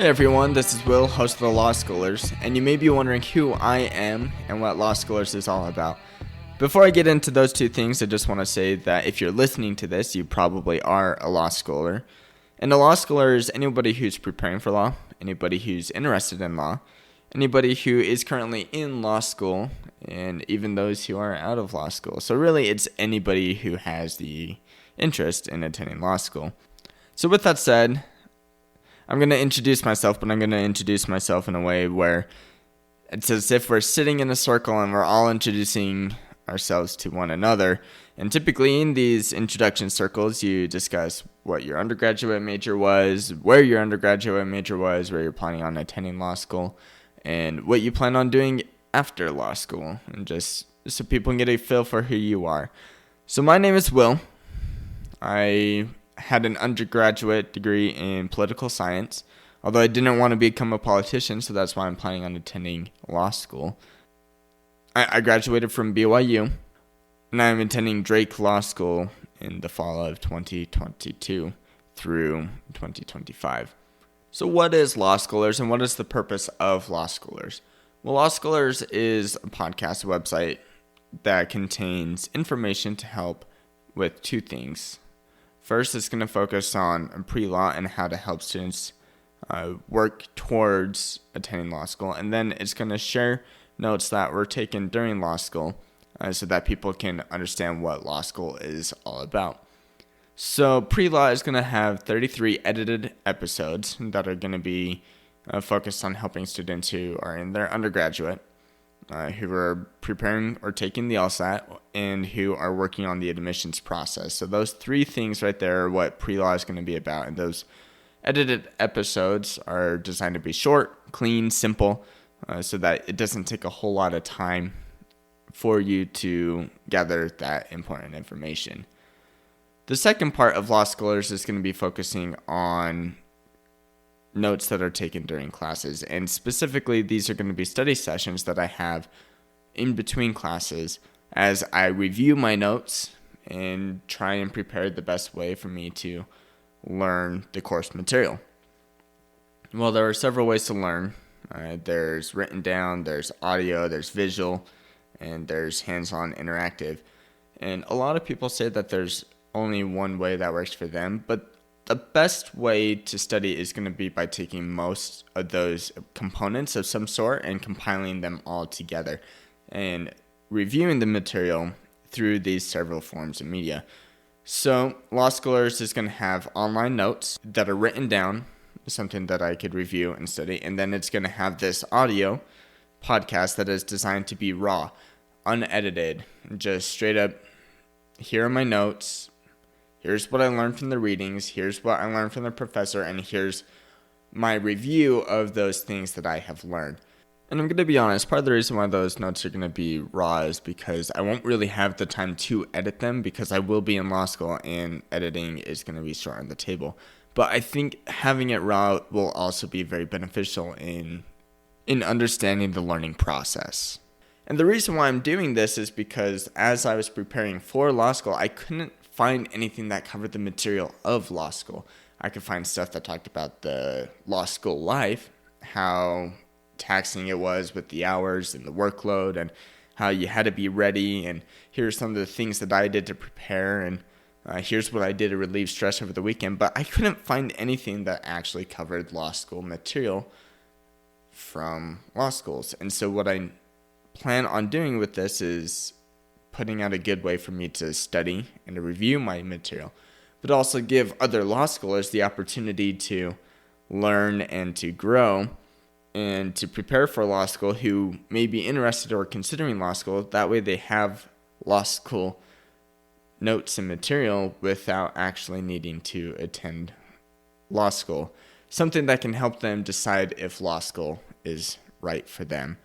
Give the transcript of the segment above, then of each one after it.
Hey everyone, this is Will, host of the Law Schoolers, and you may be wondering who I am and what Law Schoolers is all about. Before I get into those two things, I just want to say that if you're listening to this, you probably are a law schooler. And a law schooler is anybody who's preparing for law, anybody who's interested in law, anybody who is currently in law school, and even those who are out of law school. So really, it's anybody who has the interest in attending law school. So with that said, I'm going to introduce myself, but I'm going to introduce myself in a way where it's as if we're sitting in a circle and we're all introducing ourselves to one another. And typically in these introduction circles, you discuss what your undergraduate major was, where your undergraduate major was, where you're planning on attending law school, and what you plan on doing after law school, and just so people can get a feel for who you are. So my name is Will. I had an undergraduate degree in political science, although I didn't want to become a politician, so that's why I'm planning on attending law school. I graduated from BYU, and I'm attending Drake Law School in the fall of 2022 through 2025. So what is Law Schoolers, and what is the purpose of Law Schoolers? Well, Law Schoolers is a podcast website that contains information to help with two things. First, it's going to focus on pre-law and how to help students work towards attending law school. And then it's going to share notes that were taken during law school so that people can understand what law school is all about. So pre-law is going to have 33 edited episodes that are going to be focused on helping students who are in their undergraduate, who are preparing or taking the LSAT, and who are working on the admissions process. So those three things right there are what pre-law is going to be about. And those edited episodes are designed to be short, clean, simple, so that it doesn't take a whole lot of time for you to gather that important information. The second part of Law Schoolers is going to be focusing on notes that are taken during classes, and specifically these are going to be study sessions that I have in between classes as I review my notes and try and prepare the best way for me to learn the course material. Well, there are several ways to learn. There's written down, there's audio, there's visual, and there's hands-on interactive. And a lot of people say that there's only one way that works for them, but the best way to study is going to be by taking most of those components of some sort and compiling them all together and reviewing the material through these several forms of media. So Law Schoolers is going to have online notes that are written down, something that I could review and study, and then it's going to have this audio podcast that is designed to be raw, unedited, just straight up, here are my notes. Here's what I learned from the readings, here's what I learned from the professor, and here's my review of those things that I have learned. And I'm going to be honest, part of the reason why those notes are going to be raw is because I won't really have the time to edit them because I will be in law school and editing is going to be short on the table. But I think having it raw will also be very beneficial in understanding the learning process. And the reason why I'm doing this is because as I was preparing for law school, I couldn't find anything that covered the material of law school. I could find stuff that talked about the law school life, how taxing it was with the hours and the workload, and how you had to be ready, and here's some of the things that I did to prepare, and here's what I did to relieve stress over the weekend. But I couldn't find anything that actually covered law school material from law schools. And so what I plan on doing with this is putting out a good way for me to study and to review my material, but also give other law schoolers the opportunity to learn and to grow and to prepare for law school who may be interested or considering law school. That way they have law school notes and material without actually needing to attend law school. Something that can help them decide if law school is right for them.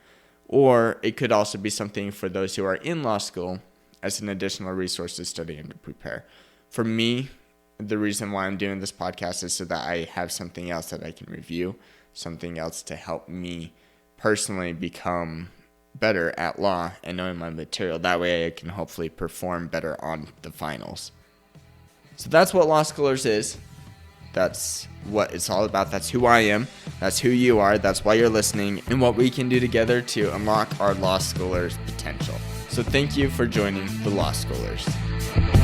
Or it could also be something for those who are in law school as an additional resource to study and to prepare. For me, the reason why I'm doing this podcast is so that I have something else that I can review, something else to help me personally become better at law and knowing my material. That way I can hopefully perform better on the finals. So that's what Law Schoolers is. That's what it's all about. That's who I am. That's who you are, that's why you're listening, and what we can do together to unlock our law schoolers' potential. So thank you for joining the Law Schoolers.